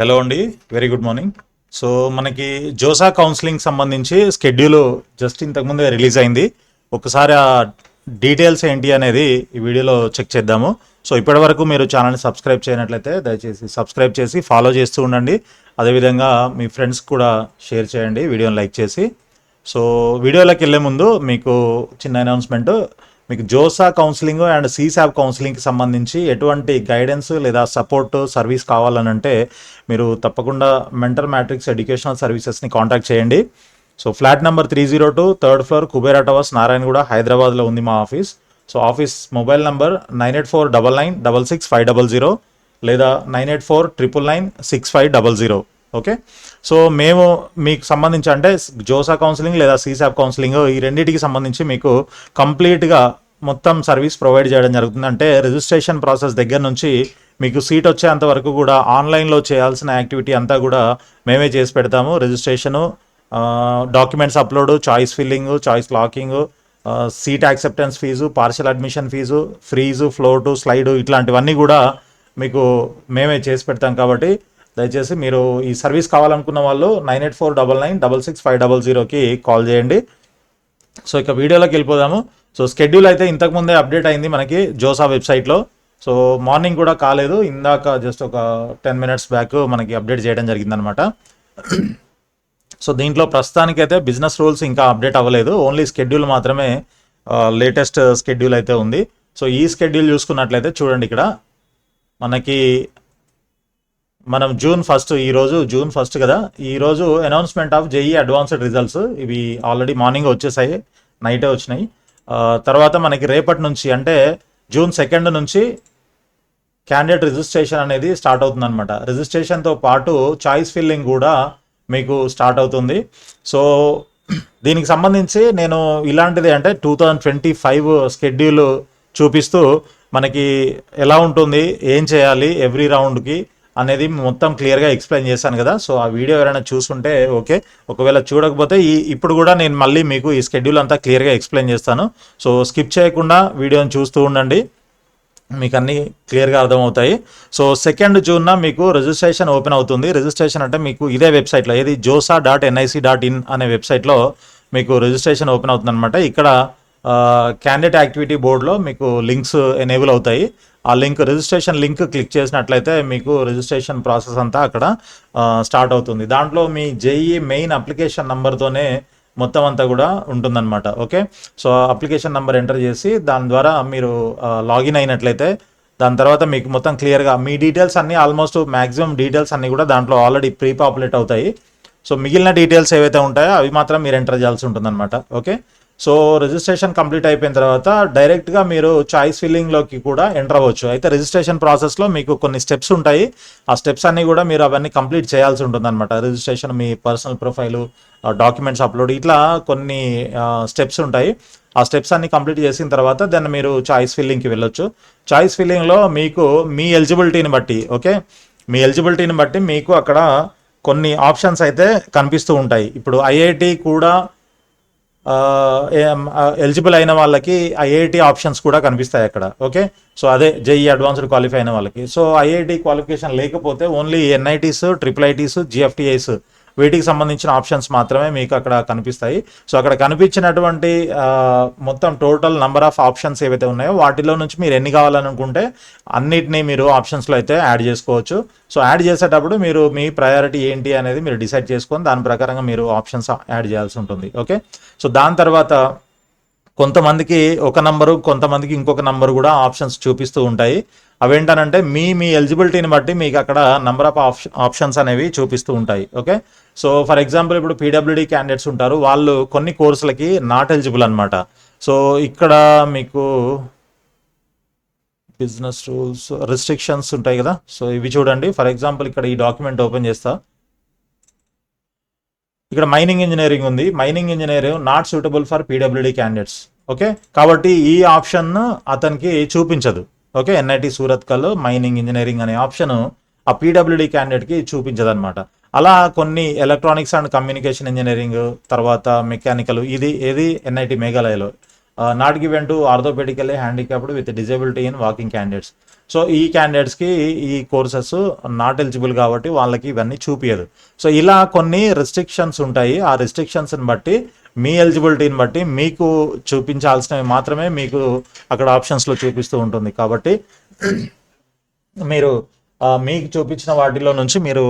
Hello అండి, very good morning. So మనకి JoSAA counselling సంబంధించి స్కెడ్యూల్ జస్ట్ ఇంతకుముందే రిలీజ్ అయింది. ఒకసారి ఆ డీటెయిల్స్ ఏంటి అనేది ఈ వీడియోలో చెక్ చేద్దాము. సో ఇప్పటి వరకు మీరు ఛానల్ని సబ్స్క్రైబ్ చేయనట్లయితే దయచేసి సబ్స్క్రైబ్ చేసి ఫాలో చేస్తూ ఉండండి. అదేవిధంగా మీ ఫ్రెండ్స్ కూడా షేర్ చేయండి వీడియోని లైక్ చేసి. సో వీడియోలోకి వెళ్ళే ముందు మీకు చిన్న అనౌన్స్మెంట్. మీకు జోసా కౌన్సిలింగ్ అండ్ సీసాప్ కౌన్సిలింగ్కి సంబంధించి ఎటువంటి గైడెన్స్ లేదా సపోర్ట్ సర్వీస్ కావాలనంటే మీరు తప్పకుండా మెంటర్ మ్యాట్రిక్స్ ఎడ్యుకేషనల్ సర్వీసెస్ని కాంటాక్ట్ చేయండి. So flat number 302 third floor Kubera towers Narayanguda హైదరాబాద్లో ఉంది మా office. So office mobile number 9849966500 లేదా 9849996500. ఓకే. సో మేము మీకు సంబంధించి అంటే జోసా కౌన్సిలింగ్ లేదా సీసాప్ కౌన్సిలింగ్ ఈ రెండింటికి సంబంధించి మీకు కంప్లీట్గా మొత్తం సర్వీస్ ప్రొవైడ్ చేయడం జరుగుతుంది. అంటే రిజిస్ట్రేషన్ ప్రాసెస్ దగ్గర నుంచి మీకు సీట్ వచ్చేంత వరకు కూడా ఆన్లైన్లో చేయాల్సిన యాక్టివిటీ అంతా కూడా మేమే చేసి పెడతాము. Registration, documents upload, choice filling, choice locking, seat acceptance fee, partial admission fee, freeze, float, slide ఇట్లాంటివన్నీ కూడా మీకు మేమే చేసి పెడతాం. కాబట్టి దయచేసి మీరు ఈ సర్వీస్ కావాలనుకున్న వాళ్ళు 9849966500కి కాల్ చేయండి. సో ఇక వీడియోలోకి వెళ్ళిపోదాము. సో స్కెడ్యూల్ అయితే ఇంతకుముందే అప్డేట్ అయింది మనకి జోసా వెబ్సైట్లో. సో మార్నింగ్ కూడా కాలేదు, ఇందాక జస్ట్ ఒక 10 minutes బ్యాక్ మనకి అప్డేట్ చేయడం జరిగిందనమాట. సో దీంట్లో ప్రస్తుతానికైతే బిజినెస్ రూల్స్ ఇంకా అప్డేట్ అవ్వలేదు, ఓన్లీ స్కెడ్యూల్ మాత్రమే లేటెస్ట్ స్కెడ్యూల్ అయితే ఉంది. సో ఈ స్కెడ్యూల్ చూసుకున్నట్లయితే చూడండి, ఇక్కడ మనకి మనం జూన్ 1 ఈరోజు జూన్ 1 కదా, ఈరోజు announcement of JEE advanced results ఇవి ఆల్రెడీ మార్నింగ్ వచ్చేసాయి, నైటే వచ్చినాయి. తర్వాత మనకి రేపటి నుంచి అంటే జూన్ 2 నుంచి క్యాండిడేట్ రిజిస్ట్రేషన్ అనేది స్టార్ట్ అవుతుందన్నమాట. రిజిస్ట్రేషన్తో పాటు చాయిస్ ఫిల్లింగ్ కూడా మీకు స్టార్ట్ అవుతుంది. సో దీనికి సంబంధించి నేను ఇలాంటిది అంటే 2025 స్కెడ్యూల్ చూపిస్తూ మనకి ఎలా ఉంటుంది, ఏం చేయాలి ఎవ్రీ రౌండ్కి అనేది మొత్తం క్లియర్గా ఎక్స్ప్లెయిన్ చేశాను కదా. సో ఆ వీడియో ఎవరైనా చూసుంటే ఓకే, ఒకవేళ చూడకపోతే ఇప్పుడు కూడా నేను మళ్ళీ మీకు ఈ స్కెడ్యూల్ అంతా క్లియర్గా ఎక్స్ప్లెయిన్ చేస్తాను. సో స్కిప్ చేయకుండా వీడియోని చూస్తూ ఉండండి, మీకు అన్నీ క్లియర్గా అర్థమవుతాయి. సో 2 జూన్న మీకు రిజిస్ట్రేషన్ ఓపెన్ అవుతుంది. రిజిస్ట్రేషన్ అంటే మీకు ఇదే వెబ్సైట్లో, ఏది josa.nic.in అనే వెబ్సైట్లో మీకు రిజిస్ట్రేషన్ ఓపెన్ అవుతుంది అనమాట. ఇక్కడ క్యాండిడేట్ యాక్టివిటీ బోర్డులో మీకు లింక్స్ ఎనేబుల్ అవుతాయి. ఆ లింక్, రిజిస్ట్రేషన్ లింక్ క్లిక్ చేసినట్లయితే మీకు రిజిస్ట్రేషన్ ప్రాసెస్ అంతా అక్కడ స్టార్ట్ అవుతుంది. దాంట్లో మీ జేఈ మెయిన్ అప్లికేషన్ నెంబర్తోనే మొత్తం అంతా కూడా ఉంటుందన్నమాట. Okay. So application number enter చేసి దాని ద్వారా మీరు లాగిన్ అయినట్లయితే దాని తర్వాత మీకు మొత్తం క్లియర్గా మీ డీటెయిల్స్ అన్నీ ఆల్మోస్ట్ మ్యాక్సిమం డీటెయిల్స్ అన్నీ కూడా దాంట్లో ఆల్రెడీ ప్రీ పాపులేట్ అవుతాయి. సో మిగిలిన డీటెయిల్స్ ఏవైతే ఉంటాయో అవి మాత్రం మీరు ఎంటర్ చేయాల్సి ఉంటుందన్నమాట. ఓకే. సో రిజిస్ట్రేషన్ కంప్లీట్ అయిపోయిన తర్వాత డైరెక్ట్గా మీరు చాయిస్ ఫిల్లింగ్లోకి కూడా ఎంటర్ అవ్వచ్చు. అయితే రిజిస్ట్రేషన్ ప్రాసెస్లో మీకు కొన్ని స్టెప్స్ ఉంటాయి, ఆ స్టెప్స్ అన్నీ కూడా మీరు అవన్నీ కంప్లీట్ చేయాల్సి ఉంటుంది అనమాట. రిజిస్ట్రేషన్, మీ పర్సనల్ ప్రొఫైలు, డాక్యుమెంట్స్ అప్లోడ్, ఇట్లా కొన్ని స్టెప్స్ ఉంటాయి. ఆ స్టెప్స్ అన్ని కంప్లీట్ చేసిన తర్వాత దాన్ని మీరు చాయిస్ ఫిల్లింగ్కి వెళ్ళొచ్చు. చాయిస్ ఫిల్లింగ్లో మీకు మీ ఎలిజిబిలిటీని బట్టి, ఓకే, మీ ఎలిజిబిలిటీని బట్టి మీకు అక్కడ కొన్ని ఆప్షన్స్ అయితే కనిపిస్తూ ఉంటాయి. ఇప్పుడు ఐఐటి కూడా ఎలిజిబుల్ అయిన వాళ్ళకి ఐఐటి ఆప్షన్స్ కూడా కనిపిస్తాయి అక్కడ. ఓకే. సో అదే జేఈ అడ్వాన్స్డ్ క్వాలిఫై అయిన వాళ్ళకి. సో ఐఐటి క్వాలిఫికేషన్ లేకపోతే ఓన్లీ ఎన్ఐటీస్, ట్రిపుల్ జిఎఫ్టిఐస్ వీటికి సంబంధించిన ఆప్షన్స్ మాత్రమే మీకు అక్కడ కనిపిస్తాయి. సో అక్కడ కనిపించినటువంటి మొత్తం టోటల్ నెంబర్ ఆఫ్ ఆప్షన్స్ ఏవైతే ఉన్నాయో వాటిలో నుంచి మీరు ఎన్ని కావాలనుకుంటే అన్నిటినీ మీరు ఆప్షన్స్లో అయితే యాడ్ చేసుకోవచ్చు. సో యాడ్ చేసేటప్పుడు మీరు మీ ప్రయారిటీ ఏంటి అనేది మీరు డిసైడ్ చేసుకొని దాని ప్రకారంగా మీరు ఆప్షన్స్ యాడ్ చేయాల్సి ఉంటుంది. ఓకే. సో దాని తర్వాత కొంతమందికి ఒక నంబరు, కొంతమందికి ఇంకొక నంబరు కూడా ఆప్షన్స్ చూపిస్తూ ఉంటాయి. అవేంటనంటే మీ ఎలిజిబిలిటీని బట్టి మీకు అక్కడ నెంబర్ ఆఫ్ ఆప్షన్స్ అనేవి చూపిస్తూ ఉంటాయి. ఓకే. సో ఫర్ ఎగ్జాంపుల్ ఇప్పుడు పీడబ్ల్యూడీ క్యాండిడేట్స్ ఉంటారు, వాళ్ళు కొన్ని కోర్సులకి నాట్ ఎలిజిబుల్ అనమాట. సో ఇక్కడ మీకు బిజినెస్ రూల్స్, రిస్ట్రిక్షన్స్ ఉంటాయి కదా. సో ఇవి చూడండి. ఫర్ ఎగ్జాంపుల్ ఇక్కడ ఈ డాక్యుమెంట్ ఓపెన్ చేస్తా, ఇక్కడ మైనింగ్ ఇంజనీరింగ్ ఉంది. Mining engineering not suitable for PWD candidates. Okay. కాబట్టి ఈ ఆప్షన్ అతనికి చూపించదు. ఓకే. ఎన్ఐటి సూరత్కల్ మైనింగ్ ఇంజనీరింగ్ అనే ఆప్షన్ ఆ పీడబ్ల్యూడీ క్యాండిడేట్కి చూపించదు అనమాట. అలా కొన్ని ఎలక్ట్రానిక్స్ అండ్ కమ్యూనికేషన్ ఇంజనీరింగ్, తర్వాత మెకానికల్, ఏది ఎన్ఐటి మేఘాలయలో not given to orthopaedically handicapped with disability in walking candidates. So ఈ క్యాండిడేట్స్కి ఈ కోర్సెస్ నాట్ ఎలిజిబుల్ కాబట్టి వాళ్ళకి ఇవన్నీ చూపించదు. సో ఇలా కొన్ని రెస్ట్రిక్షన్స్ ఉంటాయి. ఆ రెస్ట్రిక్షన్స్ని బట్టి మీ ఎలిజిబిలిటీని బట్టి మీకు చూపించాల్సినవి మాత్రమే మీకు అక్కడ ఆప్షన్స్లో చూపిస్తూ ఉంటుంది. కాబట్టి మీరు మీకు చూపించిన వాటిలో నుంచి మీరు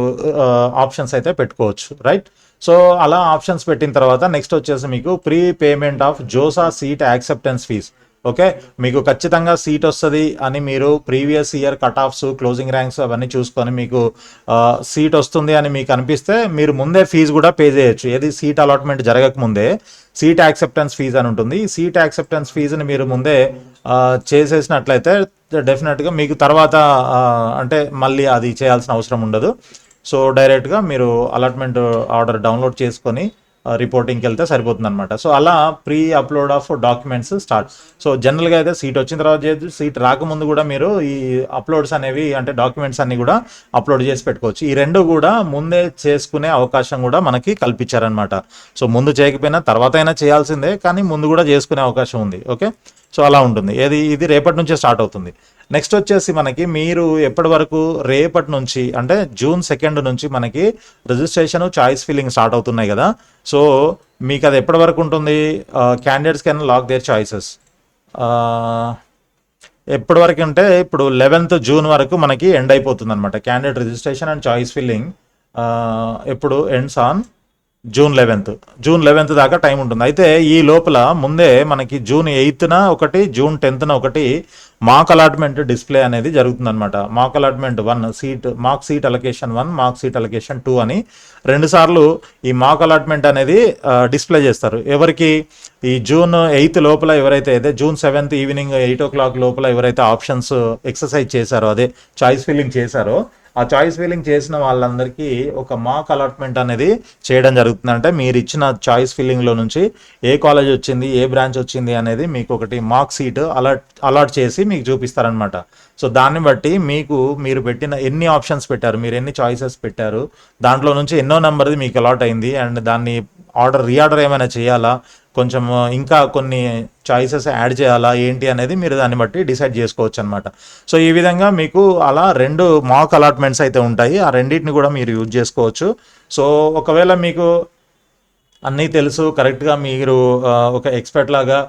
ఆప్షన్స్ అయితే పెట్టుకోవచ్చు, రైట్. సో అలా ఆప్షన్స్ పెట్టిన తర్వాత నెక్స్ట్ వచ్చేసి మీకు pre payment of JoSAA seat acceptance fee. Okay, మీకు ఖచ్చితంగా సీట్ వస్తుంది అని మీరు previous year cut offs, closing ranks అవన్నీ చూసుకొని మీకు సీట్ వస్తుంది అని మీకు అనిపిస్తే మీరు ముందే ఫీజు కూడా పే చేయొచ్చు. ఏది సీట్ అలాట్మెంట్ జరగకముందే సీట్ యాక్సెప్టెన్స్ ఫీజ్ అని ఉంటుంది. ఈ సీట్ యాక్సెప్టెన్స్ ఫీజుని మీరు ముందే చేసేసినట్లయితే డెఫినెట్గా మీకు తర్వాత అంటే మళ్ళీ అది చేయాల్సిన అవసరం ఉండదు. సో డైరెక్ట్గా మీరు అలాట్మెంట్ ఆర్డర్ డౌన్లోడ్ చేసుకొని రిపోర్టింగ్కి వెళ్తే సరిపోతుంది అనమాట. సో అలా pre upload of documents start. So జనరల్గా అయితే సీట్ వచ్చిన తర్వాత చేయొచ్చు, సీట్ రాకముందు కూడా మీరు ఈ అప్లోడ్స్ అనేవి అంటే డాక్యుమెంట్స్ అన్ని కూడా అప్లోడ్ చేసి పెట్టుకోవచ్చు. ఈ రెండు కూడా ముందే చేసుకునే అవకాశం కూడా మనకి కల్పించారనమాట. సో ముందు చేయకపోయినా తర్వాత అయినా చేయాల్సిందే, కానీ ముందు కూడా చేసుకునే అవకాశం ఉంది. ఓకే, సో అలా ఉంటుంది. ఇది రేపటి నుంచే స్టార్ట్ అవుతుంది. నెక్స్ట్ వచ్చేసి మనకి మీరు ఎప్పటి వరకు రేపటి నుంచి అంటే June 2 నుంచి మనకి రిజిస్ట్రేషన్, చాయిస్ ఫిల్లింగ్ స్టార్ట్ అవుతున్నాయి కదా. సో మీకు అది ఎప్పటి వరకు ఉంటుంది? Candidates can lock their choices ఎప్పటి వరకు అంటే ఇప్పుడు 11th June వరకు మనకి ఎండ్ అయిపోతుంది అనమాట. Candidate registration and choice filling ఎప్పుడు ఎండ్స్ ఆన్ June 11th దాకా టైం ఉంటుంది. అయితే ఈ లోపల ముందే మనకి June 8న ఒకటి, June 10న ఒకటి మాక్ అలాట్మెంట్ డిస్ప్లే అనేది జరుగుతుంది అనమాట. మాక్ అలాట్మెంట్ 1 సీట్, మాక్ సీట్ అలొకేషన్ 1, మాక్ సీట్ అలొకేషన్ 2 అని 2 సార్లు ఈ మాక్ అలాట్మెంట్ అనేది డిస్ప్లే చేస్తారు. ఎవరికి? ఈ June 8 లోపల ఎవరైతే అయితే June 7th ఈవినింగ్ 8 o'clock లోపల ఎవరైతే ఆప్షన్స్ ఎక్సర్సైజ్ చేశారో, అదే చాయిస్ ఫిల్లింగ్ చేశారో, ఆ చాయిస్ ఫిల్లింగ్ చేసిన వాళ్ళందరికీ ఒక మాక్ అలాట్మెంట్ అనేది చేయడం జరుగుతుంది. అంటే మీరు ఇచ్చిన చాయిస్ ఫిల్లింగ్లో నుంచి ఏ కాలేజ్ వచ్చింది, ఏ బ్రాంచ్ వచ్చింది అనేది మీకు ఒకటి మాక్ సీట్ అలాట్ చేసి మీకు చూపిస్తారనమాట. సో దాన్ని బట్టి మీరు పెట్టిన ఎన్ని ఆప్షన్స్ పెట్టారు, మీరు ఎన్ని చాయిసెస్ పెట్టారు, దాంట్లో నుంచి ఎన్నో నెంబర్ది మీకు అలాట్ అయింది అండ్ దాన్ని రీఆర్డర్ ఏమైనా చేయాలా, కొంచెం ఇంకా కొన్ని చాయిసెస్ యాడ్ చేయాలా ఏంటి అనేది మీరు దాన్ని బట్టి డిసైడ్ చేసుకోవచ్చు అనమాట. సో ఈ విధంగా మీకు అలా 2 మాక్ అలాట్మెంట్స్ అయితే ఉంటాయి. ఆ రెండింటిని కూడా మీరు యూజ్ చేసుకోవచ్చు. సో ఒకవేళ మీకు అన్నీ తెలుసు, కరెక్ట్గా మీరు ఒక ఎక్స్పర్ట్ లాగా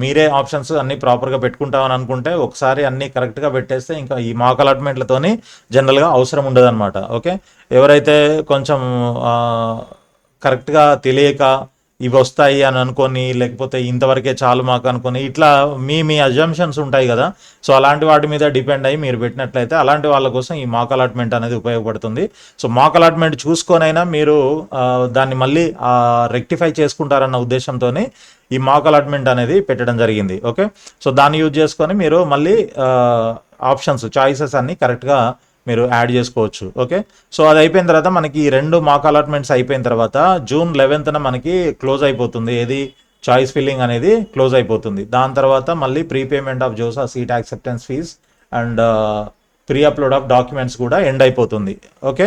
మీరే ఆప్షన్స్ అన్నీ ప్రాపర్గా పెట్టుకుంటామని అనుకుంటే ఒకసారి అన్నీ కరెక్ట్గా పెట్టేస్తే ఇంకా ఈ మాక్ అలాట్మెంట్లతోని జనరల్గా అవసరం ఉండదు అనమాట. ఓకే, ఎవరైతే కొంచెం కరెక్ట్గా తెలియక ఇవి వస్తాయి అని అనుకొని, లేకపోతే ఇంతవరకే చాలు మాకు అనుకొని ఇట్లా మీ అజంప్షన్స్ ఉంటాయి కదా. సో అలాంటి వాటి మీద డిపెండ్ అయ్యి మీరు పెట్టినట్లయితే అలాంటి వాళ్ళ కోసం ఈ మాక్ అలాట్మెంట్ అనేది ఉపయోగపడుతుంది. సో మాక్ అలాట్మెంట్ చూసుకొనైనా మీరు దాన్ని మళ్ళీ రెక్టిఫై చేసుకుంటారన్న ఉద్దేశంతో ఈ మాక్ అలాట్మెంట్ అనేది పెట్టడం జరిగింది. ఓకే, సో దాన్ని యూజ్ చేసుకొని మీరు మళ్ళీ ఆప్షన్స్, చాయిసెస్ అన్నీ కరెక్ట్గా మీరు యాడ్ చేసుకోవచ్చు. ఓకే, సో అది అయిపోయిన తర్వాత మనకి ఈ 2 మాక్ అలాట్మెంట్స్ అయిపోయిన తర్వాత June 11th మనకి క్లోజ్ అయిపోతుంది. ఏది? చాయిస్ ఫిల్లింగ్ అనేది క్లోజ్ అయిపోతుంది. దాని తర్వాత మళ్ళీ prepayment of JoSAA seat acceptance fee and pre upload of documents కూడా ఎండ్ అయిపోతుంది. ఓకే,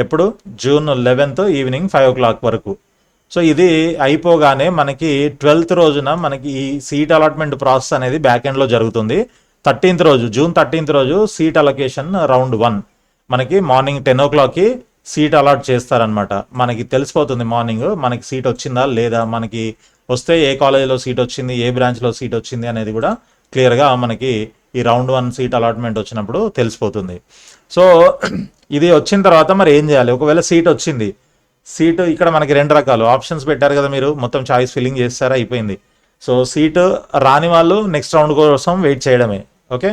ఎప్పుడు? June 11th ఈవినింగ్ 5 o'clock వరకు. సో ఇది అయిపోగానే మనకి 12th రోజున మనకి ఈ సీట్ అలాట్మెంట్ ప్రాసెస్ అనేది బ్యాక్ ఎండ్లో జరుగుతుంది. 13th రోజు, June 13th రోజు సీట్ అలొకేషన్ రౌండ్ 1 మనకి మార్నింగ్ 10 o'clockకి సీట్ అలాట్ చేస్తారనమాట. మనకి తెలిసిపోతుంది మార్నింగ్ మనకి సీట్ వచ్చిందా లేదా, మనకి వస్తే ఏ కాలేజీలో సీట్ వచ్చింది, ఏ బ్రాంచ్లో సీట్ వచ్చింది అనేది కూడా క్లియర్గా మనకి ఈ రౌండ్ 1 సీట్ అలాట్మెంట్ వచ్చినప్పుడు తెలిసిపోతుంది. సో ఇది వచ్చిన తర్వాత మరి ఏం చేయాలి? ఒకవేళ సీట్ వచ్చింది, సీటు ఇక్కడ మనకి 2 రకాలు ఆప్షన్స్ పెట్టారు కదా, మీరు మొత్తం చాయిస్ ఫిల్లింగ్ చేస్తారా, అయిపోయింది. సో సీటు రాని వాళ్ళు నెక్స్ట్ రౌండ్ కోసం వెయిట్ చేయడమే. ఓకే,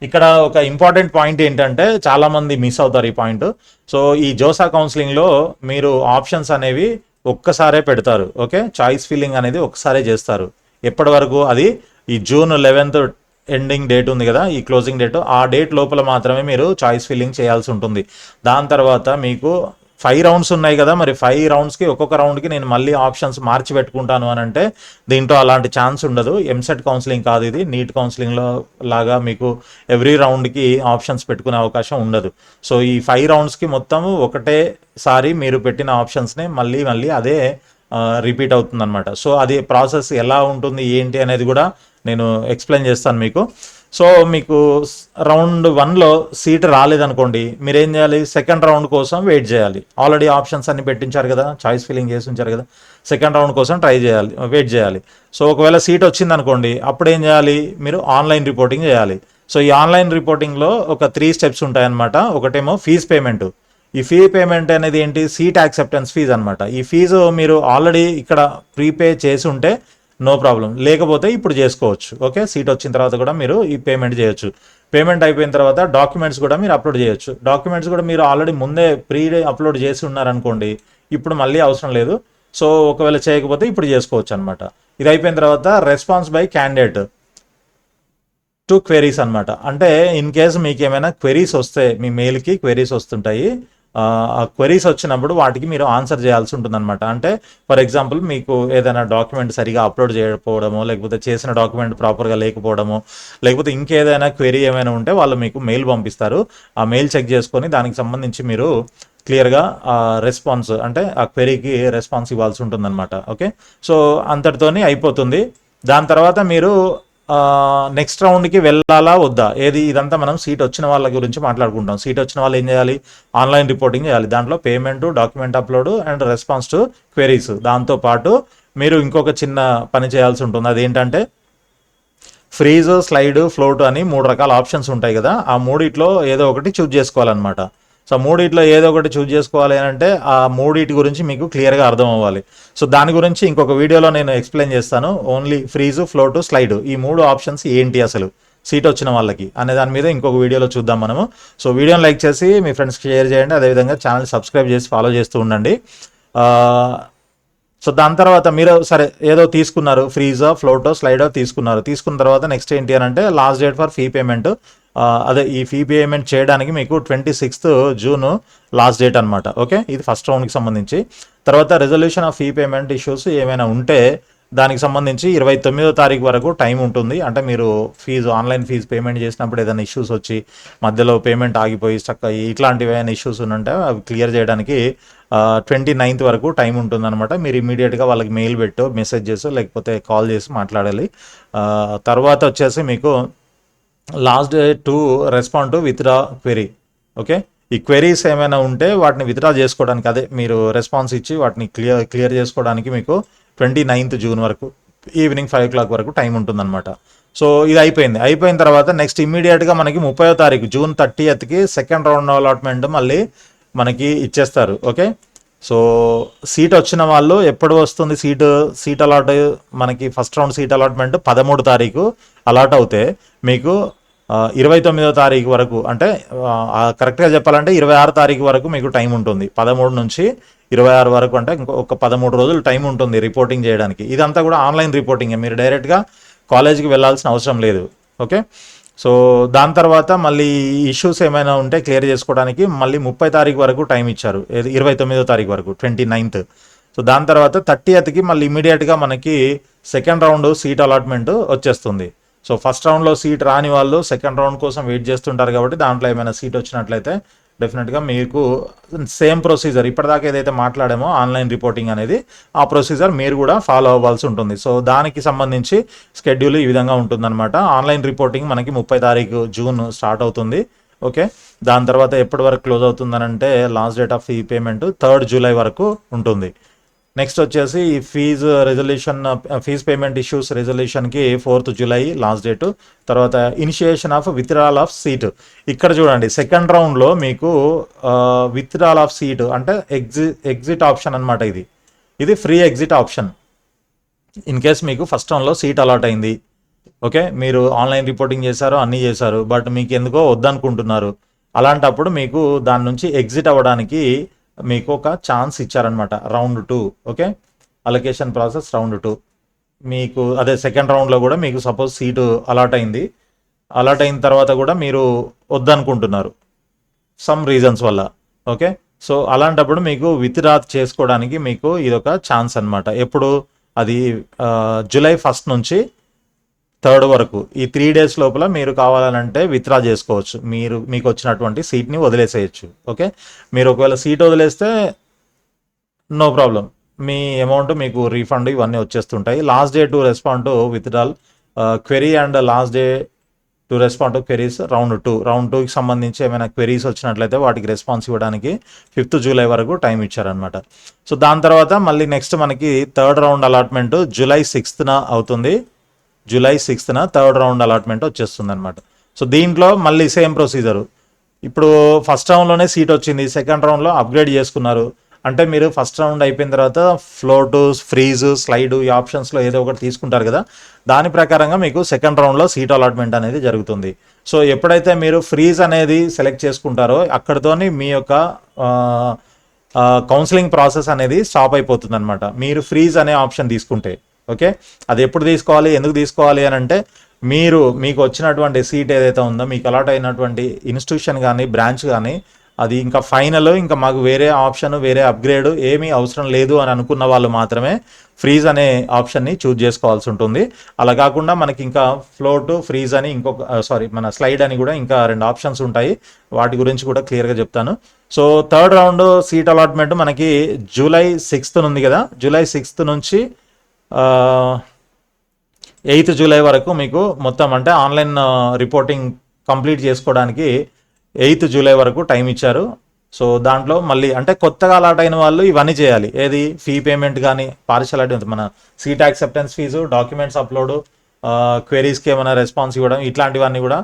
ఇక్కడ ఒక ఇంపార్టెంట్ పాయింట్ ఏంటంటే చాలామంది మిస్ అవుతారు ఈ పాయింట్. సో ఈ జోసా కౌన్సిలింగ్లో మీరు ఆప్షన్స్ అనేవి ఒక్కసారే పెడతారు. ఓకే, చాయిస్ ఫిల్లింగ్ అనేది ఒక్కసారే చేస్తారు. ఎప్పటి వరకు? అది ఈ June 11th ఎండింగ్ డేట్ ఉంది కదా, ఈ క్లోజింగ్ డేట్, ఆ డేట్ లోపల మాత్రమే మీరు చాయిస్ ఫిల్లింగ్ చేయాల్సి ఉంటుంది. దాని తర్వాత మీకు 5 rounds ఉన్నాయి కదా, మరి 5 roundsకి ఒక్కొక్క రౌండ్కి నేను మళ్ళీ ఆప్షన్స్ మార్చి పెట్టుకుంటాను అని అంటే దీంట్లో అలాంటి ఛాన్స్ ఉండదు. ఎంసెట్ కౌన్సిలింగ్ కాదు ఇది, నీట్ కౌన్సిలింగ్లో లాగా మీకు ఎవ్రీ రౌండ్కి ఆప్షన్స్ పెట్టుకునే అవకాశం ఉండదు. సో ఈ 5 roundsకి మొత్తము ఒకటేసారి మీరు పెట్టిన ఆప్షన్స్ని మళ్ళీ అదే రిపీట్ అవుతుంది అనమాట. సో అది ప్రాసెస్ ఎలా ఉంటుంది ఏంటి అనేది కూడా నేను ఎక్స్ప్లెయిన్ చేస్తాను మీకు. సో మీకు రౌండ్ 1లో సీట్ రాలేదనుకోండి, మీరేం చేయాలి, సెకండ్ రౌండ్ కోసం వెయిట్ చేయాలి. ఆల్రెడీ ఆప్షన్స్ అన్ని పెట్టించారు కదా, చాయిస్ ఫిల్లింగ్ చేసి ఉంచారు కదా, సెకండ్ రౌండ్ కోసం వెయిట్ చేయాలి. సో ఒకవేళ సీట్ వచ్చిందనుకోండి, అప్పుడు ఏం చేయాలి, మీరు ఆన్లైన్ రిపోర్టింగ్ చేయాలి. సో ఈ ఆన్లైన్ రిపోర్టింగ్లో ఒక 3 స్టెప్స్ ఉంటాయన్నమాట. ఒకటేమో ఫీజ్ పేమెంట్. ఈ ఫీ పేమెంట్ అనేది ఏంటి, సీట్ యాక్సెప్టెన్స్ ఫీజ్ అనమాట. ఈ ఫీజు మీరు ఆల్రెడీ ఇక్కడ ప్రీపే చేసి ఉంటే నో ప్రాబ్లం, లేకపోతే ఇప్పుడు చేసుకోవచ్చు. ఓకే, సీట్ వచ్చిన తర్వాత కూడా మీరు ఈ పేమెంట్ చేయొచ్చు. పేమెంట్ అయిపోయిన తర్వాత డాక్యుమెంట్స్ కూడా మీరు అప్లోడ్ చేయొచ్చు. డాక్యుమెంట్స్ కూడా మీరు ఆల్రెడీ ముందే అప్లోడ్ చేసి ఉన్నారనుకోండి, ఇప్పుడు మళ్ళీ అవసరం లేదు. సో ఒకవేళ చేయకపోతే ఇప్పుడు చేసుకోవచ్చు అనమాట. ఇది అయిపోయిన తర్వాత response by candidate to queries అనమాట. అంటే ఇన్ కేసు మీకు ఏమైనా క్వెరీస్ వస్తే, మీ మెయిల్కి క్వెరీస్ వస్తుంటాయి, ఆ క్వెరీస్ వచ్చినప్పుడు వాటికి మీరు ఆన్సర్ చేయాల్సి ఉంటుందన్నమాట. అంటే ఫర్ ఎగ్జాంపుల్ మీకు ఏదైనా డాక్యుమెంట్ సరిగా అప్లోడ్ చేయకపోవడమో, లేకపోతే చేసిన డాక్యుమెంట్ ప్రాపర్గా లేకపోవడమో, లేకపోతే ఇంకేదైనా క్వెరీ ఏమైనా ఉంటే వాళ్ళు మీకు మెయిల్ పంపిస్తారు. ఆ మెయిల్ చెక్ చేసుకొని దానికి సంబంధించి మీరు క్లియర్గా రెస్పాన్స్, అంటే ఆ క్వెరీకి రెస్పాన్స్ ఇవ్వాల్సి ఉంటుందన్నమాట. ఓకే, సో అంతటితోని అయిపోతుంది. దాని తర్వాత మీరు నెక్స్ట్ రౌండ్కి వెళ్ళాలా వద్దా, ఇదంతా మనం సీట్ వచ్చిన వాళ్ళ గురించి మాట్లాడుకుంటాం. సీట్ వచ్చిన వాళ్ళు ఏం చేయాలి, ఆన్లైన్ రిపోర్టింగ్ చేయాలి. దాంట్లో payment, document upload and response to queries. దాంతోపాటు మీరు ఇంకొక చిన్న పని చేయాల్సి ఉంటుంది. అదేంటంటే ఫ్రీజ్, స్లైడ్, ఫ్లోట్ అని 3 రకాల ఆప్షన్స్ ఉంటాయి కదా, ఆ మూడిట్లో ఏదో ఒకటి చూజ్ చేసుకోవాలన్నమాట. సో మూడిట్లో ఏదో ఒకటి చూజ్ చేసుకోవాలి అంటే ఆ మూడిటి గురించి మీకు క్లియర్గా అర్థం అవ్వాలి. సో దాని గురించి ఇంకొక వీడియోలో నేను ఎక్స్ప్లెయిన్ చేస్తాను. ఓన్లీ ఫ్రీజ్, ఫ్లోట్, స్లైడ్, ఈ 3 ఆప్షన్స్ ఏంటి అసలు సీట్ వచ్చిన వాళ్ళకి అనే దాని మీద ఇంకొక వీడియోలో చూద్దాం మనము. సో వీడియోని లైక్ చేసి మీ ఫ్రెండ్స్కి షేర్ చేయండి. అదేవిధంగా ఛానల్ సబ్స్క్రైబ్ చేసి ఫాలో చేస్తూ ఉండండి. సో దాని తర్వాత మీరు సరే ఏదో తీసుకున్నారు, ఫ్రీజో, ఫ్లోటో, స్లైడో తీసుకున్న తర్వాత నెక్స్ట్ ఏంటి అని అంటే last date for fee payment. అదే ఈ ఫీ పేమెంట్ చేయడానికి మీకు 26th జూన్ లాస్ట్ డేట్ అనమాట. ఓకే, ఇది ఫస్ట్ రౌండ్కి సంబంధించి. తర్వాత resolution of fee payment issues ఏమైనా ఉంటే దానికి సంబంధించి 29వ తారీఖు వరకు టైం ఉంటుంది. అంటే మీరు ఆన్లైన్ ఫీజు పేమెంట్ చేసినప్పుడు ఏదైనా ఇష్యూస్ వచ్చి మధ్యలో పేమెంట్ ఆగిపోయి స్టక్ అయ్యి ఇట్లాంటివి ఏమైనా ఇష్యూస్ ఉంటే అవి క్లియర్ చేయడానికి 29th వరకు టైం ఉంటుందన్నమాట. మీరు ఇమీడియట్గా వాళ్ళకి మెయిల్ పెట్టో, మెసేజ్ చేసో, లేకపోతే కాల్ చేసి మాట్లాడాలి. తర్వాత వచ్చేసి మీకు last day to respond to withdraw query. Okay, ఈ క్వెరీస్ ఏమైనా ఉంటే వాటిని విత్డ్రా చేసుకోవడానికి, అదే మీరు రెస్పాన్స్ ఇచ్చి వాటిని క్లియర్ చేసుకోవడానికి మీకు 29th జూన్ వరకు ఈవినింగ్ 5 o'clock వరకు టైం ఉంటుందన్నమాట. సో ఇది అయిపోయిన తర్వాత నెక్స్ట్ ఇమ్మీడియట్గా మనకి 30వ తారీఖు June 30th second round allotment మళ్ళీ మనకి ఇచ్చేస్తారు. ఓకే, సో సీట్ వచ్చిన వాళ్ళు ఎప్పుడు వస్తుంది, సీట్ అలాట్ మనకి ఫస్ట్ రౌండ్ సీట్ అలాట్మెంట్ 13వ తారీఖు అలాట్ అవుతే మీకు 29వ తారీఖు వరకు, అంటే కరెక్ట్గా చెప్పాలంటే 26వ తారీఖు వరకు మీకు టైం ఉంటుంది. 13 నుంచి 26 వరకు, అంటే ఒక 13 రోజులు టైం ఉంటుంది రిపోర్టింగ్ చేయడానికి. ఇదంతా కూడా ఆన్లైన్ రిపోర్టింగే, మీరు డైరెక్ట్గా కాలేజీకి వెళ్ళాల్సిన అవసరం లేదు. ఓకే, సో దాని తర్వాత మళ్ళీ ఇష్యూస్ ఏమైనా ఉంటే క్లియర్ చేసుకోవడానికి మళ్ళీ 30 తారీఖు వరకు టైం ఇచ్చారు. 29వ తారీఖు వరకు 29th. సో దాని తర్వాత 30th మళ్ళీ ఇమీడియట్గా మనకి సెకండ్ రౌండ్ సీట్ అలాట్మెంట్ వచ్చేస్తుంది. సో ఫస్ట్ రౌండ్లో సీట్ రాని వాళ్ళు సెకండ్ రౌండ్ కోసం వెయిట్ చేస్తుంటారు కాబట్టి దాంట్లో ఏమైనా సీట్ వచ్చినట్లయితే డెఫినెట్గా మీకు సేమ్ ప్రొసీజర్ ఇప్పటిదాకా ఏదైతే మాట్లాడామో ఆన్లైన్ రిపోర్టింగ్ అనేది, ఆ ప్రొసీజర్ మీరు కూడా ఫాలో అవ్వాల్సి ఉంటుంది. సో దానికి సంబంధించి స్కెడ్యూల్ ఈ విధంగా ఉంటుందన్నమాట. ఆన్లైన్ రిపోర్టింగ్ మనకి 30 తారీఖు జూన్ స్టార్ట్ అవుతుంది. ఓకే, దాని తర్వాత ఎప్పటి వరకు క్లోజ్ అవుతుందనంటే లాస్ట్ డేట్ ఆఫ్ ఈ పేమెంట్ 3rd జూలై వరకు ఉంటుంది. నెక్స్ట్ వచ్చేసి ఈ ఫీజ్ పేమెంట్ ఇష్యూస్ రెజల్యూషన్కి 4th జూలై లాస్ట్ డేటు. తర్వాత initiation of withdrawal of seat. ఇక్కడ చూడండి సెకండ్ రౌండ్లో మీకు విత్డ్రాల్ ఆఫ్ సీట్ అంటే ఎగ్జిట్ ఆప్షన్ అనమాట. ఇది free exit option. In case మీకు ఫస్ట్ రౌండ్లో సీట్ అలాట్ అయింది, ఓకే, మీరు ఆన్లైన్ రిపోర్టింగ్ చేశారు, అన్నీ చేశారు, బట్ మీకు ఎందుకో వద్దనుకుంటున్నారు, అలాంటప్పుడు మీకు దాని నుంచి ఎగ్జిట్ అవ్వడానికి మీకు ఒక ఛాన్స్ ఇచ్చారనమాట. Round 2. Okay, allocation process round 2 మీకు అదే సెకండ్ రౌండ్లో కూడా మీకు సపోజ్ సీటు అలాట్ అయిన తర్వాత కూడా మీరు వద్దనుకుంటున్నారు సమ్ రీజన్స్ వల్ల. ఓకే, సో అలాంటప్పుడు మీకు విత్డ్రా చేసుకోవడానికి మీకు ఇదొక ఛాన్స్ అనమాట. ఎప్పుడు అది జూలై 1st నుంచి 3rd వరకు ఈ 3 days లోపల మీరు కావాలంటే విత్డ్రా చేసుకోవచ్చు. మీకు వచ్చినటువంటి సీట్ని వదిలేసేయచ్చు. ఓకే, మీరు ఒకవేళ సీట్ వదిలేస్తే నో ప్రాబ్లం, మీ అమౌంట్ మీకు రీఫండ్ ఇవన్నీ వచ్చేస్తుంటాయి. Last day to respond to withdrawal query and last day to respond to queries round 2. Round 2కి సంబంధించి ఏమైనా క్వెరీస్ వచ్చినట్లయితే వాటికి రెస్పాన్స్ ఇవ్వడానికి 5th జూలై వరకు టైం ఇచ్చారనమాట. సో దాని తర్వాత మళ్ళీ నెక్స్ట్ మనకి third round allotment July 6th అవుతుంది. July 6th third round allotment వచ్చేస్తుంది అనమాట. సో దీంట్లో మళ్ళీ సేమ్ ప్రొసీజరు. ఇప్పుడు ఫస్ట్ రౌండ్లోనే సీట్ వచ్చింది, సెకండ్ రౌండ్లో అప్గ్రేడ్ చేసుకున్నారు అంటే మీరు ఫస్ట్ రౌండ్ అయిపోయిన తర్వాత ఫ్లోటు, ఫ్రీజు, స్లైడు ఈ ఆప్షన్స్లో ఏదో ఒకటి తీసుకుంటారు కదా, దాని ప్రకారంగా మీకు సెకండ్ రౌండ్లో సీట్ అలాట్మెంట్ అనేది జరుగుతుంది. సో ఎప్పుడైతే మీరు ఫ్రీజ్ అనేది సెలెక్ట్ చేసుకుంటారో అక్కడితోని మీ యొక్క కౌన్సిలింగ్ ప్రాసెస్ అనేది స్టాప్ అయిపోతుంది అనమాట, మీరు ఫ్రీజ్ అనే ఆప్షన్ తీసుకుంటే. ఓకే, అది ఎప్పుడు తీసుకోవాలి, ఎందుకు తీసుకోవాలి అని అంటే మీకు వచ్చినటువంటి సీట్ ఏదైతే ఉందో, మీకు అలాట్ అయినటువంటి ఇన్స్టిట్యూషన్ కానీ బ్రాంచ్ కానీ అది ఇంకా ఫైనల్, ఇంకా మాకు వేరే ఆప్షన్, వేరే అప్గ్రేడ్ ఏమీ అవసరం లేదు అని అనుకున్న వాళ్ళు మాత్రమే ఫ్రీజ్ అనే ఆప్షన్ని చూజ్ చేసుకోవాల్సి ఉంటుంది. అలా కాకుండా మనకి ఇంకా ఫ్లోట్, ఫ్రీజ్ అని మన స్లైడ్ అని కూడా ఇంకా 2 ఆప్షన్స్ ఉంటాయి. వాటి గురించి కూడా క్లియర్గా చెప్తాను. So third round seat allotment మనకి July 6th ఉంది కదా, July 6th నుంచి 8th జూలై వరకు మీకు మొత్తం అంటే ఆన్లైన్ రిపోర్టింగ్ కంప్లీట్ చేసుకోవడానికి 8th జూలై వరకు టైం ఇచ్చారు. సో దాంట్లో మళ్ళీ అంటే కొత్తగా అలాట్ అయిన వాళ్ళు ఇవన్నీ చేయాలి. ఏది ఫీ పేమెంట్ కానీ, పార్షియాలిటీ మన seat acceptance fees, documents upload, క్వెరీస్కి ఏమైనా రెస్పాన్స్ ఇవ్వడం, ఇట్లాంటివన్నీ కూడా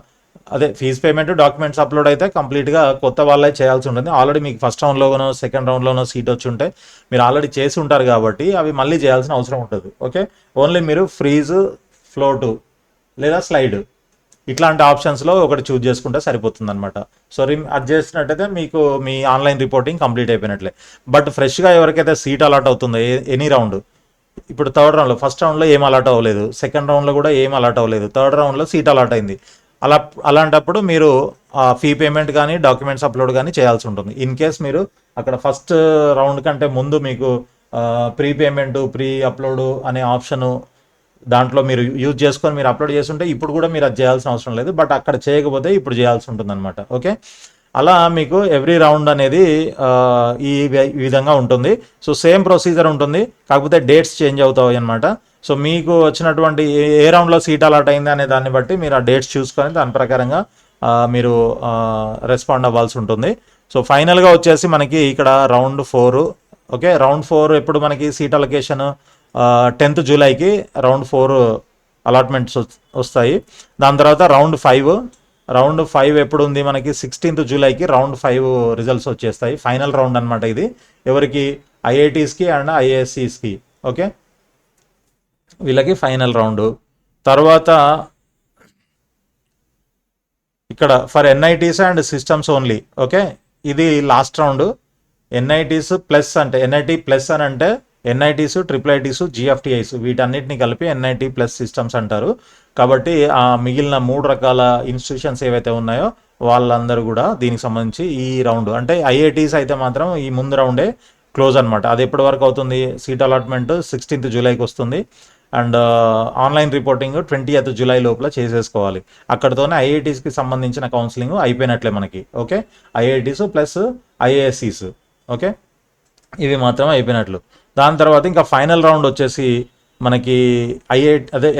అదే ఫీజ్ పేమెంట్, డాక్యుమెంట్స్ అప్లోడ్ అయితే కంప్లీట్గా కొత్త వాళ్ళే చేయాల్సి ఉంటుంది. ఆల్రెడీ మీకు ఫస్ట్ రౌండ్లోనో సెకండ్ రౌండ్లోనో సీట్ వచ్చి ఉంటే మీరు ఆల్రెడీ చేసి ఉంటారు కాబట్టి అవి మళ్ళీ చేయాల్సిన అవసరం ఉంటుంది. ఓకే, ఓన్లీ మీరు ఫ్రీజ్, ఫ్లోటు లేదా స్లైడ్ ఇట్లాంటి ఆప్షన్స్లో ఒకటి చూజ్ చేసుకుంటే సరిపోతుంది అనమాట. సో అది చేసినట్టయితే మీకు మీ ఆన్లైన్ రిపోర్టింగ్ కంప్లీట్ అయిపోయినట్లే. బట్ ఫ్రెష్గా ఎవరికైతే సీట్ అలాట్ అవుతుందో ఎనీ రౌండ్, ఇప్పుడు థర్డ్ రౌండ్లో, ఫస్ట్ రౌండ్లో ఏం అలాట్ అవ్వలేదు, సెకండ్ రౌండ్లో కూడా ఏం అలాట్ అవ్వలేదు, థర్డ్ రౌండ్లో సీట్ అలాట్ అయింది, అలాంటప్పుడు మీరు ఫీ పేమెంట్ కానీ, డాక్యుమెంట్స్ అప్లోడ్ కానీ చేయాల్సి ఉంటుంది. ఇన్ కేస్ మీరు అక్కడ ఫస్ట్ రౌండ్ కంటే ముందు మీకు ప్రీ పేమెంట్, ప్రీ అప్లోడ్ అనే ఆప్షను దాంట్లో మీరు యూజ్ చేసుకొని మీరు అప్లోడ్ చేస్తుంటే ఇప్పుడు కూడా మీరు అది చేయాల్సిన అవసరం లేదు, బట్ అక్కడ చేయకపోతే ఇప్పుడు చేయాల్సి ఉంటుంది అనమాట. ఓకే, అలా మీకు ఎవ్రీ రౌండ్ అనేది ఈ విధంగా ఉంటుంది. సో సేమ్ ప్రొసీజర్ ఉంటుంది, కాకపోతే డేట్స్ చేంజ్ అవుతాయి అనమాట. సో మీకు వచ్చినటువంటి ఏ రౌండ్లో సీట్ అలాట్ అయింది అనే దాన్ని బట్టి మీరు ఆ డేట్స్ చూసుకొని దాని ప్రకారంగా మీరు రెస్పాండ్ అవ్వాల్సి ఉంటుంది. సో ఫైనల్గా వచ్చేసి మనకి ఇక్కడ రౌండ్ 4. ఓకే, రౌండ్ 4 ఎప్పుడు మనకి సీట్ అలొకేషన్ 10th జూలైకి రౌండ్ 4 అలాట్మెంట్స్ వస్తాయి. దాని తర్వాత రౌండ్ 5 ఎప్పుడు ఉంది మనకి 16th జూలైకి రౌండ్ 5 రిజల్ట్స్ వచ్చేస్తాయి. ఫైనల్ రౌండ్ అనమాట ఇది, ఎవరికి ఐఐటీస్కి అండ్ ఐఏఎస్సిస్కి. ఓకే, వీళ్ళకి ఫైనల్ రౌండ్. తర్వాత ఇక్కడ for NITs and systems only. Okay, ఇది లాస్ట్ రౌండ్. ఎన్ఐటీస్ ప్లస్ అంటే ఎన్ఐటీ ప్లస్ అని అంటే ఎన్ఐటీస్, ట్రిపుల్ ఐటీస్, జిఎఫ్టిఐస్ వీటన్నిటిని కలిపి ఎన్ఐటీ ప్లస్ సిస్టమ్స్ అంటారు. కాబట్టి ఆ మిగిలిన 3 రకాల ఇన్స్టిట్యూషన్స్ ఏవైతే ఉన్నాయో వాళ్ళందరూ కూడా దీనికి సంబంధించి ఈ రౌండ్ అంటే ఐఐటీస్ అయితే మాత్రం ఈ ముందు రౌండే క్లోజ్ అనమాట. అది ఎప్పటి వరకు అవుతుంది, సీట్ అలాట్మెంట్ 16th జూలైకి వస్తుంది and online reporting 20th July లోపల చేసేసుకోవాలి. అక్కడితోనే ఐఐటీస్కి సంబంధించిన కౌన్సిలింగ్ అయిపోయినట్లే మనకి. ఓకే, ఐఐటీస్ ప్లస్ ఐఏఎస్సీస్. ఓకే, ఇవి మాత్రమే అయిపోయినట్లు. దాని తర్వాత ఇంకా ఫైనల్ రౌండ్ వచ్చేసి మనకి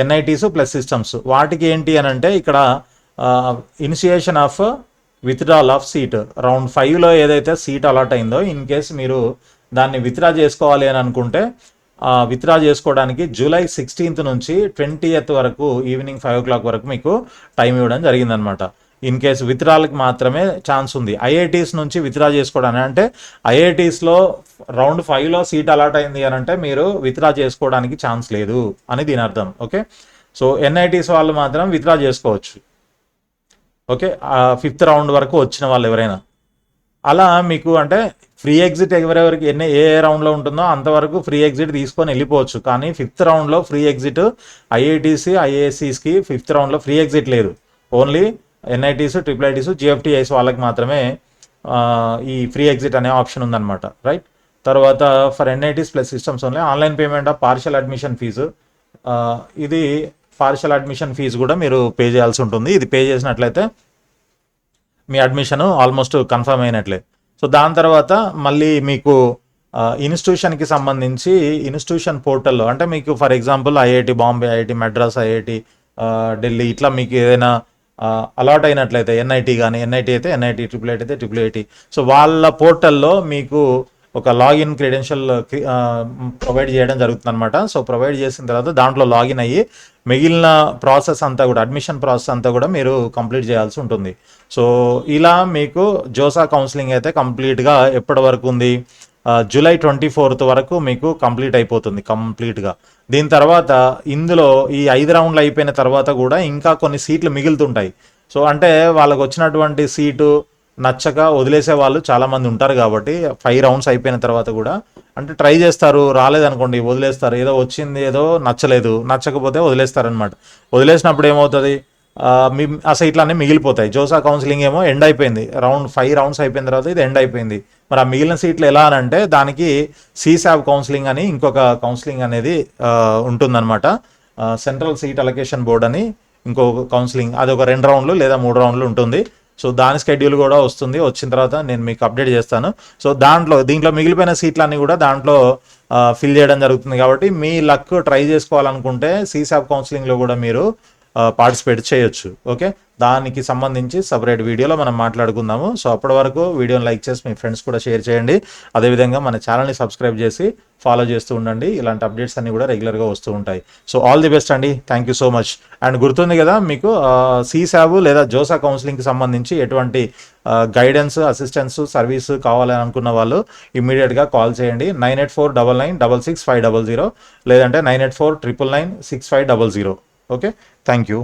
ఎన్ఐటీస్ ప్లస్ సిస్టమ్స్. వాటికి ఏంటి అని అంటే ఇక్కడ initiation of withdrawal of seat. Round 5లో ఏదైతే సీట్ అలాట్ అయిందో ఇన్ కేస్ మీరు దాన్ని విత్డ్రా చేసుకోవాలి అని అనుకుంటే విత్డ్రా చేసుకోవడానికి July 16th నుంచి 20th వరకు ఈవినింగ్ 5 o'clock వరకు మీకు టైం ఇవ్వడం జరిగిందనమాట. ఇన్ కేసు విత్డ్రాల్కి మాత్రమే ఛాన్స్ ఉంది. ఐఐటీస్ నుంచి విత్డ్రా చేసుకోవడానికి అంటే ఐఐటీస్లో రౌండ్ 5లో సీట్ అలాట్ అయింది అని అంటే మీరు విత్డ్రా చేసుకోవడానికి ఛాన్స్ లేదు అని దీని అర్థం. ఓకే, సో ఎన్ఐటీస్ వాళ్ళు మాత్రం విత్డ్రా చేసుకోవచ్చు. ఓకే, 5th రౌండ్ వరకు వచ్చిన వాళ్ళు ఎవరైనా అలా మీకు అంటే ఫ్రీ ఎగ్జిట్ ఎవరెవరికి ఏ రౌండ్లో ఉంటుందో అంతవరకు ఫ్రీ ఎగ్జిట్ తీసుకొని వెళ్ళిపోవచ్చు. కానీ 5th రౌండ్లో ఫ్రీ ఎగ్జిట్ ఐఐటీసీ, ఐఏఎస్సీస్కి 5th రౌండ్లో ఫ్రీ ఎగ్జిట్ లేదు. Only NITs, triple ITs, GFTIs వాళ్ళకి మాత్రమే ఈ ఫ్రీ ఎగ్జిట్ అనే ఆప్షన్ ఉందన్నమాట. రైట్, తర్వాత for NITs plus systems only online payment of partial admission fee. ఇది పార్షియల్ అడ్మిషన్ ఫీజు కూడా మీరు పే చేయాల్సి ఉంటుంది. ఇది పే చేసినట్లయితే మీ అడ్మిషన్ ఆల్మోస్ట్ కన్ఫర్మ్ అయినట్లే. సో దాని తర్వాత మళ్ళీ మీకు ఇన్స్టిట్యూషన్కి సంబంధించి ఇన్స్టిట్యూషన్ పోర్టల్లో అంటే మీకు for example IIT Bombay, IIT Madras, IIT Delhi ఇట్లా మీకు ఏదైనా అలాట్ అయినట్లయితే ఎన్ఐటి కానీ ఎన్ఐటి అయితే ఎన్ఐటి, ట్రిపుల్ ఐటీ అయితే ట్రిపుల్ ఐటీ, సో వాళ్ళ పోర్టల్లో మీకు ఒక లాగిన్ క్రెడెన్షియల్ ప్రొవైడ్ చేయడం జరుగుతుంది అనమాట. సో ప్రొవైడ్ చేసిన తర్వాత దాంట్లో లాగిన్ అయ్యి మిగిలిన ప్రాసెస్ అంతా కూడా అడ్మిషన్ ప్రాసెస్ అంతా కూడా మీరు కంప్లీట్ చేయాల్సి ఉంటుంది. సో ఇలా మీకు జోసా కౌన్సిలింగ్ అయితే కంప్లీట్గా ఎప్పటి వరకు ఉంది, జూలై 24th వరకు మీకు కంప్లీట్ అయిపోతుంది కంప్లీట్గా. దీని తర్వాత ఇందులో ఈ 5 రౌండ్లు అయిపోయిన తర్వాత కూడా ఇంకా కొన్ని సీట్లు మిగులుతుంటాయి. సో అంటే వాళ్ళకు వచ్చినటువంటి సీటు నచ్చక వదిలేసే వాళ్ళు చాలామంది ఉంటారు కాబట్టి 5 రౌండ్స్ అయిపోయిన తర్వాత కూడా అంటే ట్రై చేస్తారు, రాలేదనుకోండి వదిలేస్తారు, ఏదో వచ్చింది ఏదో నచ్చకపోతే వదిలేస్తారనమాట. వదిలేసినప్పుడు ఏమవుతుంది, ఆ సీట్లన్నీ మిగిలిపోతాయి. జోసా కౌన్సిలింగ్ ఏమో ఎండ్ అయిపోయింది, 5 రౌండ్స్ అయిపోయిన తర్వాత ఇది ఎండ్ అయిపోయింది. మరి ఆ మిగిలిన సీట్లు ఎలా అని అంటే దానికి సీసాబ్ కౌన్సిలింగ్ అని ఇంకొక కౌన్సిలింగ్ అనేది ఉంటుందన్నమాట. సెంట్రల్ సీట్ అలొకేషన్ బోర్డ్ అని ఇంకొక కౌన్సిలింగ్, అది ఒక 2 రౌండ్లు లేదా 3 రౌండ్లు ఉంటుంది. సో దాని స్కెడ్యూల్ కూడా వస్తుంది, వచ్చిన తర్వాత నేను మీకు అప్డేట్ చేస్తాను. సో దీంట్లో మిగిలిపోయిన సీట్లన్నీ కూడా దాంట్లో ఫిల్ చేయడం జరుగుతుంది. కాబట్టి మీ లక్ ట్రై చేసుకోవాలనుకుంటే సీసాబ్ కౌన్సిలింగ్లో కూడా మీరు పార్టిసిపేట్ చేయొచ్చు. ఓకే, దానికి సంబంధించి సపరేట్ వీడియోలో మనం మాట్లాడుకుందాము. సో అప్పటి వరకు వీడియోని లైక్ చేసి మీ ఫ్రెండ్స్ కూడా షేర్ చేయండి. అదేవిధంగా మన ఛానల్ని సబ్స్క్రైబ్ చేసి ఫాలో చేస్తూ ఉండండి. ఇలాంటి అప్డేట్స్ అన్ని కూడా రెగ్యులర్గా వస్తూ ఉంటాయి. సో ఆల్ ది బెస్ట్ అండి, thank you so much. And గుర్తుంది కదా మీకు సీసాబ్ లేదా జోసా కౌన్సిలింగ్కి సంబంధించి ఎటువంటి గైడెన్స్, అసిస్టెన్స్, సర్వీస్ కావాలని అనుకున్న వాళ్ళు ఇమీడియట్గా కాల్ చేయండి. 9849966500 లేదంటే 98499650. Okay, thank you.